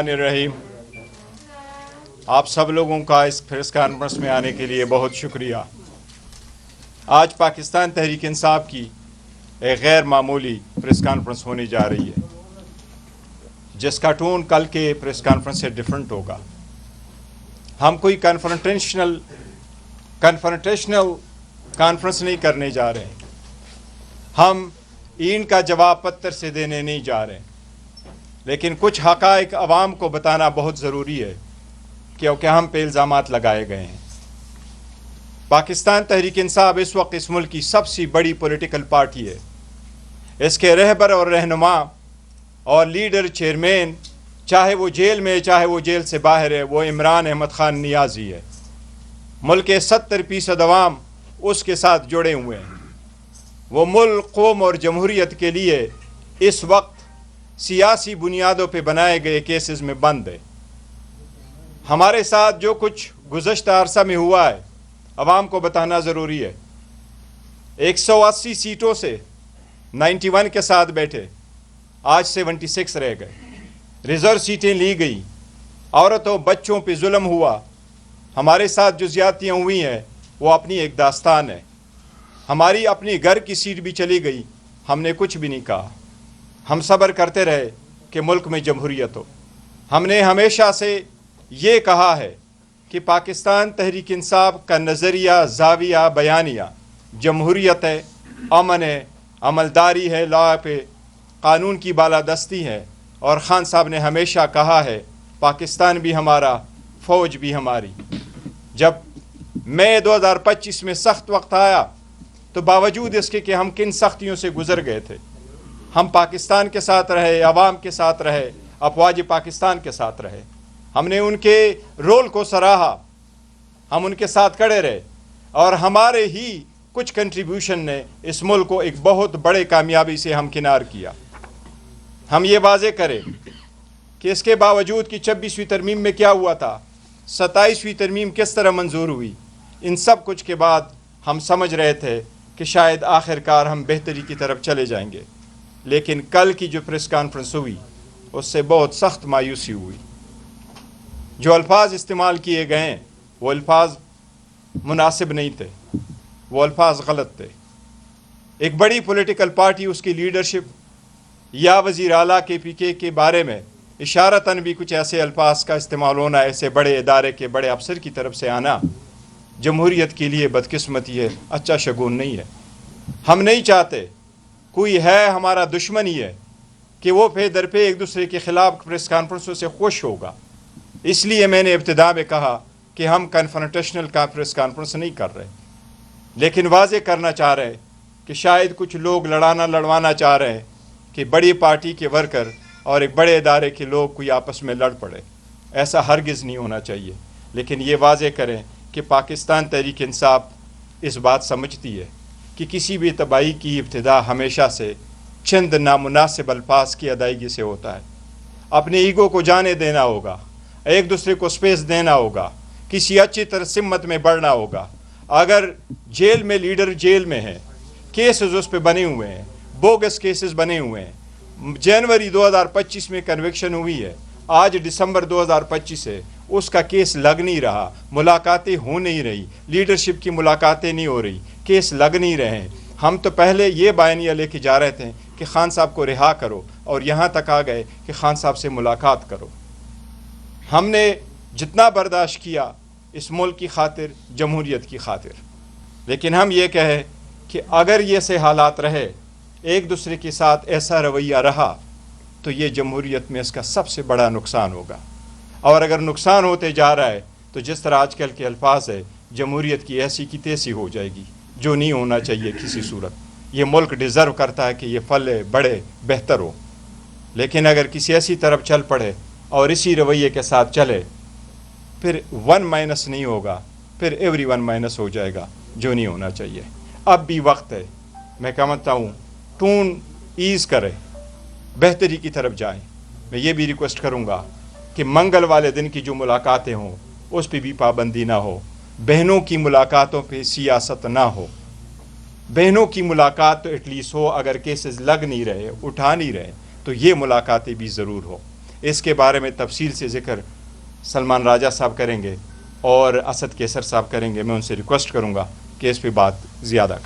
बिस्मिल्लाहिर्रहमानिर्रहीम। आप सब लोगों का इस प्रेस कॉन्फ्रेंस में आने के लिए बहुत शुक्रिया। आज पाकिस्तान तहरीक इंसाफ की एक गैर मामूली प्रेस कॉन्फ्रेंस होने जा रही है, जिसका टोन कल के प्रेस कॉन्फ्रेंस से डिफरेंट होगा। हम कोई कन्फ्रंटेशनल कॉन्फ्रेंस नहीं करने जा रहे हैं। हम ईंट का जवाब पत्थर से देने नहीं जा रहे हैं, लेकिन कुछ हक़ाइक़ अवाम को बताना बहुत ज़रूरी है, क्योंकि हम पे इल्ज़ामात लगाए गए हैं। पाकिस्तान तहरीक इंसाफ इस वक्त इस मुल्क की सबसे बड़ी पॉलिटिकल पार्टी है। इसके रहबर और रहनुमा और लीडर चेयरमैन, चाहे वो जेल में चाहे वो जेल से बाहर है, वो इमरान अहमद ख़ान नियाज़ी है। मुल्क के 70% अवाम उसके साथ जुड़े हुए हैं। वो मुल्क, कौम और जमहूरियत के लिए इस वक्त सियासी बुनियादों पे बनाए गए केसेस में बंद है। हमारे साथ जो कुछ गुज़श्ता अरसा में हुआ है, अवाम को बताना ज़रूरी है। 180 सीटों से 91 के साथ बैठे, आज 76 रह गए। रिज़र्व सीटें ली गई। औरतों बच्चों पे जुल्म हुआ। हमारे साथ जो ज़्यादतियाँ हुई हैं वो अपनी एक दास्तान है। हमारी अपनी घर की सीट भी चली गई, हमने कुछ भी नहीं कहा। हम सब्र करते रहे कि मुल्क में जमहूरियत हो। हमने हमेशा से ये कहा है कि पाकिस्तान तहरीक इंसाफ का नज़रिया, ज़ाविया, बयानिया जमहूरियत है, अमन है, अमलदारी है, लॉ पे कानून की बालादस्ती है। और ख़ान साहब ने हमेशा कहा है पाकिस्तान भी हमारा, फ़ौज भी हमारी। जब मई 2025 में सख्त वक्त आया तो बावजूद इसके कि हम किन सख्तियों से गुज़र गए थे, हम पाकिस्तान के साथ रहे, अवाम के साथ रहे, अफवाज पाकिस्तान के साथ रहे। हमने उनके रोल को सराहा, हम उनके साथ खड़े रहे, और हमारे ही कुछ कंट्रीब्यूशन ने इस मुल्क को एक बहुत बड़े कामयाबी से हमकिनार किया। हम ये वाज़े करें कि इसके बावजूद कि 26वीं तरमीम में क्या हुआ था, 27वीं तरमीम किस तरह मंजूर हुई, इन सब कुछ के बाद हम समझ रहे थे कि शायद आखिरकार हम बेहतरी की तरफ चले जाएंगे। लेकिन कल की जो प्रेस कॉन्फ्रेंस हुई उससे बहुत सख्त मायूसी हुई। जो अल्फाज इस्तेमाल किए गए हैं वो अल्फाज मुनासिब नहीं थे, वो अल्फाज गलत थे। एक बड़ी पॉलिटिकल पार्टी, उसकी लीडरशिप या वज़ीर आला KPK के बारे में इशारतन भी कुछ ऐसे अल्फाज का इस्तेमाल होना, ऐसे बड़े इदारे के बड़े अफसर की तरफ से आना, जमहूरियत के लिए बदकिस्मती है, अच्छा शगुन नहीं है। हम नहीं चाहते कोई है हमारा दुश्मन ही है कि वो पे दर पे एक दूसरे के ख़िलाफ़ प्रेस कॉन्फ्रेंसों से खुश होगा। इसलिए मैंने इब्तिदा में कहा कि हम कन्फ्रंटेशनल प्रेस कॉन्फ्रेंस नहीं कर रहे, लेकिन वाज़े करना चाह रहे कि शायद कुछ लोग लड़वाना चाह रहे हैं कि बड़ी पार्टी के वर्कर और एक बड़े इदारे के लोग कोई आपस में लड़ पड़े। ऐसा हरगिज़ नहीं होना चाहिए। लेकिन ये वाज़े करें कि पाकिस्तान तहरीक इंसाफ इस बात समझती है कि किसी भी तबाही की इब्तिदा हमेशा से चंद नामुनासिब अल्फाज की अदायगी से होता है। अपने ईगो को जाने देना होगा, एक दूसरे को स्पेस देना होगा, किसी अच्छी तरह सिम्मत में बढ़ना होगा। अगर जेल में लीडर जेल में है, केसेस उस पर बने हुए हैं, बोगस केसेस बने हुए हैं, जनवरी 2025 में कन्विक्शन हुई है, आज दिसंबर 2025 है, उसका केस लग नहीं रहा, मुलाकातें हो नहीं रही, लीडरशिप की मुलाकातें नहीं हो रही, केस लग नहीं रहे हैं। हम तो पहले ये बयानिया लेके जा रहे थे कि ख़ान साहब को रिहा करो, और यहाँ तक आ गए कि ख़ान साहब से मुलाकात करो। हमने जितना बर्दाश्त किया इस मुल्क की खातिर, जमहूरियत की खातिर। लेकिन हम ये कहें कि अगर ये से हालात रहे, एक दूसरे के साथ ऐसा रवैया रहा, तो ये जमहूरियत में इसका सबसे बड़ा नुकसान होगा। और अगर नुकसान होते जा रहा है तो जिस तरह आजकल के अल्फाज है, जमहूरियत की ऐसी की तैसी हो जाएगी, जो नहीं होना चाहिए किसी सूरत। ये मुल्क डिज़र्व करता है कि ये फले बड़े बेहतर हो। लेकिन अगर किसी ऐसी तरफ चल पड़े और इसी रवैये के साथ चले, फिर 1 माइनस नहीं होगा, फिर एवरीवन माइनस हो जाएगा, जो नहीं होना चाहिए। अब भी वक्त है, मैं कहता हूँ टून ईज़ करें, बेहतरी की तरफ जाएं। मैं ये भी रिक्वेस्ट करूँगा कि मंगल वाले दिन की जो मुलाकातें हों उस पर भी पाबंदी ना हो, बहनों की मुलाकातों पे सियासत ना हो। बहनों की मुलाकात तो एटलीस्ट हो, अगर केसेस लग नहीं रहे, उठा नहीं रहे, तो ये मुलाकातें भी ज़रूर हो। اس کے بارے میں تفصیل سے ذکر سلمان راجہ صاحب کریں گے اور اسد کیسر صاحب کریں گے. میں ان سے ریکویسٹ کروں گا کہ اس پہ بات زیادہ کریں.